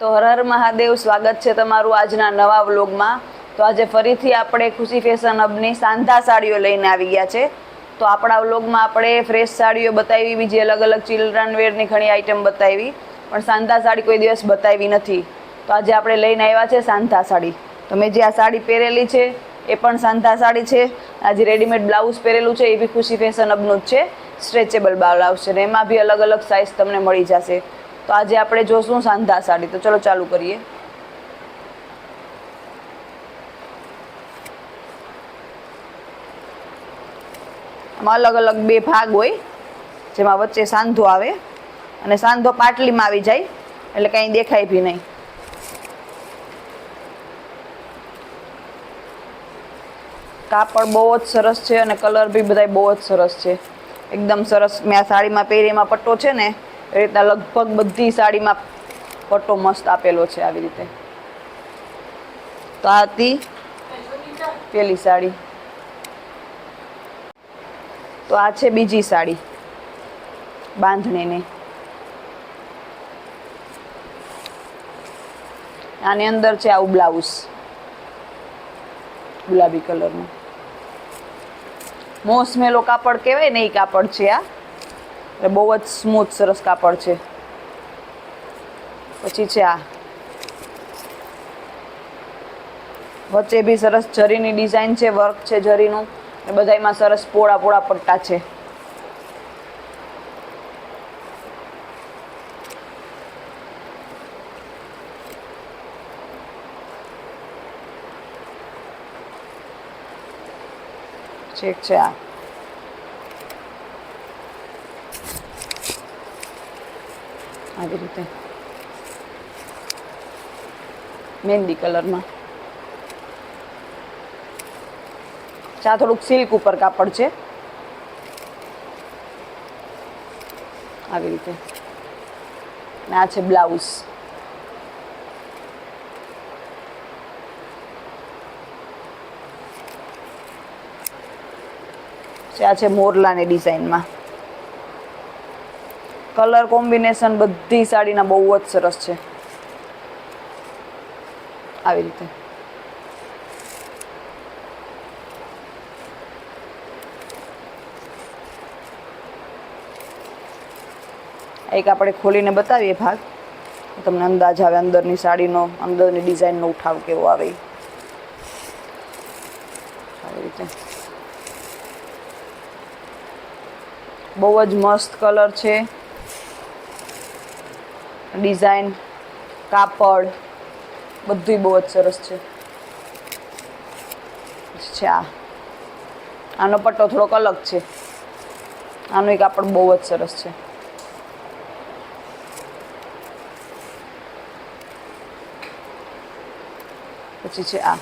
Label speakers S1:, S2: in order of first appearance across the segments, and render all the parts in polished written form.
S1: તો હર હર મહાદેવ, સ્વાગત છે તમારું આજના નવા વ્લોગમાં। તો આજે ફરીથી આપણે ખુશી ફેશન હબની સાંધા સાડીઓ લઈને આવી ગયા છે। તો આપણા વ્લોગમાં આપણે ફ્રેશ સાડીઓ બતાવી, બીજી અલગ અલગ ચિલ્ડ્રન વેરની ઘણી આઈટમ બતાવી, પણ સાંધા સાડી કોઈ દિવસ બતાવી નથી। તો આજે આપણે લઈને આવ્યા છે સાંધા સાડી। તો મેં જે આ સાડી પહેરેલી છે એ પણ સાંધા સાડી છે। આજે રેડીમેડ બ્લાઉઝ પહેરેલું છે એ બી ખુશી ફેશન હબનું જ છે, સ્ટ્રેચેબલ બ્લાઉઝ છે, ને એમાં બી અલગ અલગ સાઇઝ તમને મળી જશે। તો આજે આપણે જોશું સાંધા સાડી। તો ચલો ચાલુ કરીએ। આમાં અલગ અલગ બે ભાગ હોય, જેમાં વચ્ચે સાંધો આવે અને સાંધો પાટલીમાં આવી જાય એટલે કંઈ દેખાય બી નહીં। કાપડ બહુ જ સરસ છે અને કલર બી બધા બહુ જ સરસ છે, એકદમ સરસ। મેં આ સાડીમાં પહેરી, એમાં પટ્ટો છે ને એ રીતના લગભગ બધી સાડીમાં પટ્ટો મસ્ત આપેલો છે આવી રીતે। તો આ હતી પેલી સાડી। તો આ છે બીજી સાડી બાંધણીની। આની અંદર છે આવું બ્લાઉઝ ગુલાબી કલરનું, મોસમેલો કાપડ કહેવાય ને એ કાપડ છે આ, એટલે બહુ જ સ્મૂથ સરસ કાપડ છે। પછી છે આ, વચ્ચે બી સરસ જરીની ડિઝાઇન છે, વર્ક છે જરીનું, એ બધામાં સરસ પોળા પોળા પટ્ટા છે। ઠીક છે, આ આવી રીતે મહેંદી કલરમાં। આ થોડુંક સિલ્ક ઉપર કાપડ છે આવી રીતે, ને આ છે બ્લાઉઝ। આ છે મોરલાની ડિઝાઇનમાં। કલર કોમ્બિનેશન બધી સાડીના બહુ જ સરસ છે આવી રીતે। એક આપણે ખોલીને બતાવીએ ભાગ, તમને અંદાજ આવે અંદરની સાડીનો, અંદરની ડિઝાઇનનો ઉઠાવ કેવો આવે આવી રીતે। બહુ જ મસ્ત કલર છે, ડિઝાઇન, કાપડ બધું બહુ જ સરસ છે। આ આનો પટ્ટો થોડોક અલગ છે, આનું કાપડ બહુ જ સરસ છે। પછી છે આ,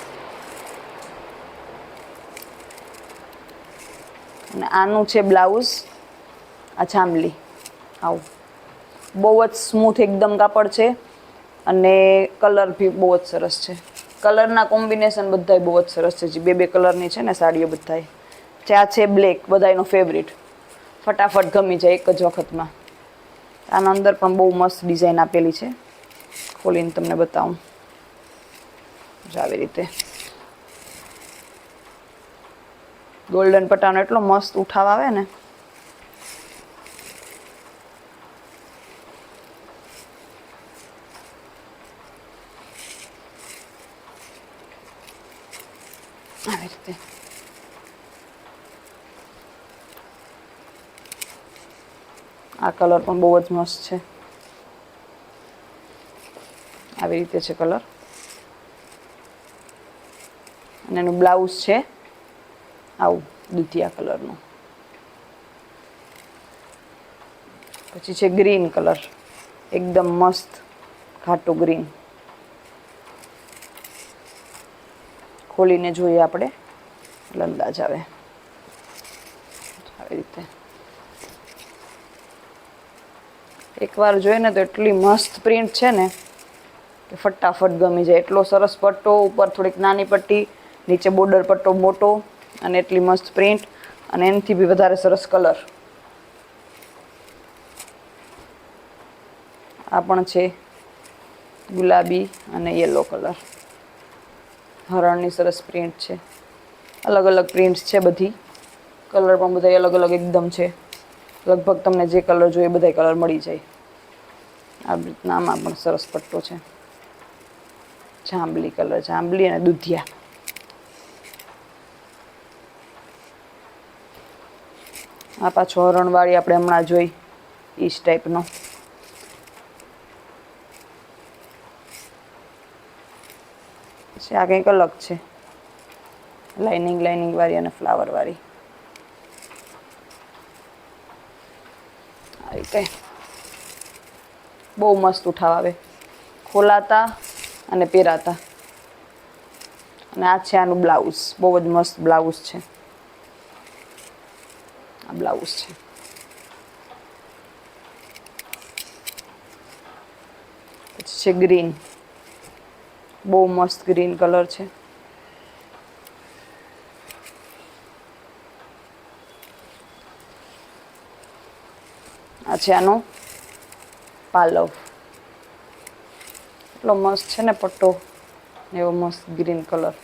S1: અને આનું છે બ્લાઉઝ, આ જાંબલી આવું બહુ જ સ્મૂથ એકદમ કાપડ છે, અને કલર બી બહુ જ સરસ છે। કલરના કોમ્બિનેશન બધાય બહુ જ સરસ છે, જે બે બે કલરની છે ને સાડીઓ બધાય। ચા છે બ્લેક, બધાયનો ફેવરિટ, ફટાફટ ગમી જાય એક જ વખતમાં। આના અંદર પણ બહુ મસ્ત ડિઝાઇન આપેલી છે, ખોલીને તમને બતાવું આવી રીતે। ગોલ્ડન પટ્ટાનો એટલો મસ્ત ઉઠાવ આવે ને, આવી રીતે। આ કલર પણ બહુ જ મસ્ત છે, આવી રીતે છે કલર। અને એનું બ્લાઉઝ છે આવું દૂધિયા કલરનું। પછી છે ગ્રીન કલર, એકદમ મસ્ત ઘાટું ગ્રીન। ખોલીને જોઈએ આપણે એટલે અંદાજ આવે આવી રીતે। એકવાર જોઈએ ને તો એટલી મસ્ત પ્રિન્ટ છે ને કે ફટાફટ ગમી જાય। એટલો સરસ પટ્ટો, ઉપર થોડીક નાની પટ્ટી, નીચે બોર્ડર પટ્ટો મોટો, અને એટલી મસ્ત પ્રિન્ટ, અને એનાથી બી વધારે સરસ કલર। આ પણ છે ગુલાબી અને યલો કલર. હરણની સરસ પ્રિન્ટ છે. અલગ અલગ પ્રિન્ટ્સ છે બધી. કલર પણ બધા અલગ અલગ એકદમ છે. લગભગ તમને જે કલર જોઈએ બધા કલર મળી જાય. આ રીતના આમાં પણ સરસ પટ્ટો છે. જાંબલી કલર, જાંબલી અને દુધિયા. આ પાછો હરણવાળી આપણે હમણાં જોઈ ઈ જ ટાઈપનો. પછી આ કંઈક અલગ છે, લાઇનિંગ વાળી અને ફ્લાવર વાળી. આ રીતે બહુ મસ્ત ઉઠાવ આવે, ખોલાતા અને પહેરાતા. અને આ છે આનું બ્લાઉઝ. બહુ જ મસ્ત બ્લાઉઝ છે. આ બ્લાઉઝ છે. પછી છે ગ્રીન. બહુ મસ્ત ગ્રીન કલર છે. આ છે આનો પાલવ. એટલો મસ્ત છે ને પટ્ટો, એવો મસ્ત ગ્રીન કલર.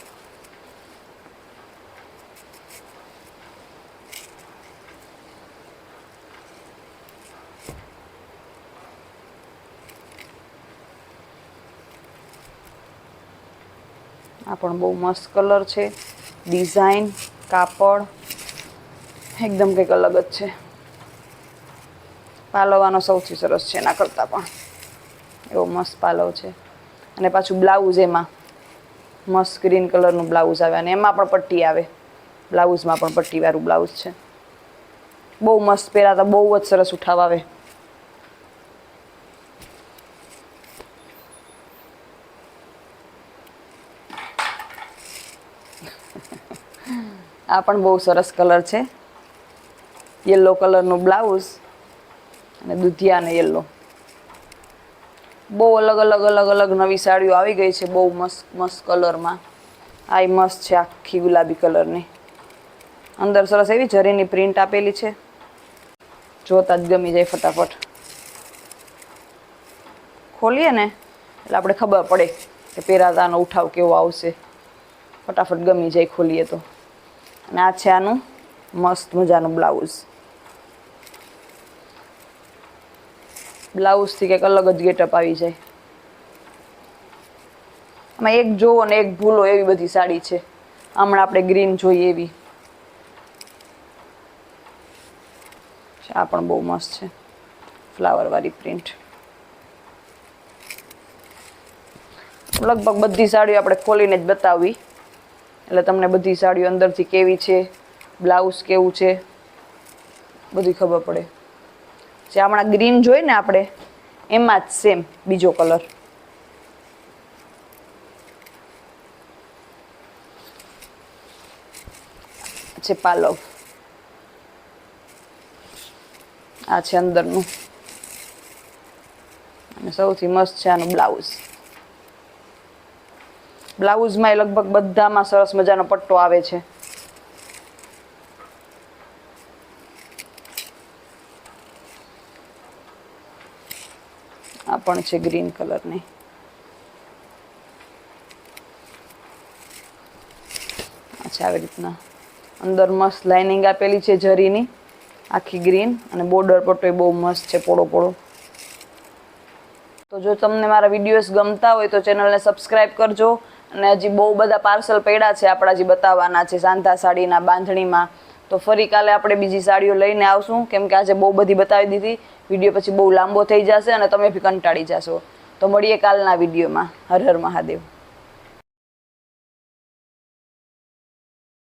S1: આ પણ બહુ મસ્ત કલર છે. ડિઝાઇન, કાપડ એકદમ કંઈક અલગ જ છે. પાલવાનો સૌથી સરસ છે એના કરતાં પણ. એવો મસ્ત પાલવ છે. અને પાછું બ્લાઉઝ એમાં મસ્ત ગ્રીન કલરનું બ્લાઉઝ આવે અને એમાં પણ પટ્ટી આવે. બ્લાઉઝમાં પણ પટ્ટીવાળું બ્લાઉઝ છે. બહુ મસ્ત પહેરાતા બહુ જ સરસ ઉઠાવ આવે. આ પણ બહુ સરસ કલર છે. યલો કલરનું બ્લાઉઝ અને દુધિયા અને યલો. બહુ અલગ નવી સાડીઓ આવી ગઈ છે, બહુ મસ્ત કલરમાં. આ મસ્ત છે, આખી ગુલાબી કલરની. અંદર સરસ એવી જરીની પ્રિન્ટ આપેલી છે. જોતા જ ગમી જાય ફટાફટ. ખોલીએ ને એટલે આપણે ખબર પડે કે પહેરાતાનો ઉઠાવ કેવો આવશે. ફટાફટ ગમી જાય ખોલીએ તો. અને આ છે આનું મસ્ત મજાનું બ્લાઉઝ. બ્લાઉઝથી કંઈક અલગ જ ગેટઅપ આવી જાય. આમાં એક જોવો ને એક ભૂલો એવી બધી સાડી છે. હમણાં આપણે ગ્રીન જોઈએ એવી. આ પણ બહુ મસ્ત છે, ફ્લાવરવાળી પ્રિન્ટ. લગભગ બધી સાડીઓ આપણે ખોલીને જ બતાવવી, એટલે તમને બધી સાડીઓ અંદરથી કેવી છે, બ્લાઉઝ કેવું છે, બધી ખબર પડે. જે હમણાં ગ્રીન જોઈએ ને આપણે એમાં જ સેમ બીજો કલર છે. પાલવ આ છે અંદરનું. અને સૌથી મસ્ત છે આનું બ્લાઉઝ. બ્લાઉઝમાં લગભગ બધામાં સરસ મજાનો પટ્ટો આવે છે. આ પણ છે ગ્રીન કલરની. અચ્છા, આવી રીતના અંદર મસ્ત લાઇનિંગ આપેલી છે જરીની, આખી ગ્રીન. અને બોર્ડર પટ્ટો એ બહુ મસ્ત છે, પોળો પોળો. તો જો તમને મારા વિડીયોઝ ગમતા હોય તો ચેનલને સબસ્ક્રાઈબ કરજો. અને હજી બહુ બધા પાર્સલ પડ્યા છે આપણા, હજી બતાવવાના છે સાંધા સાડીના, બાંધણીમાં. તો ફરી કાલે આપણે બીજી સાડીઓ લઈને આવશું, કેમ કે આજે બહુ બધી બતાવી દીધી. વિડીયો પછી બહુ લાંબો થઈ જશે અને તમે બી કંટાળી જશો. તો મળીએ કાલના વિડીયોમાં. હર હર મહાદેવ.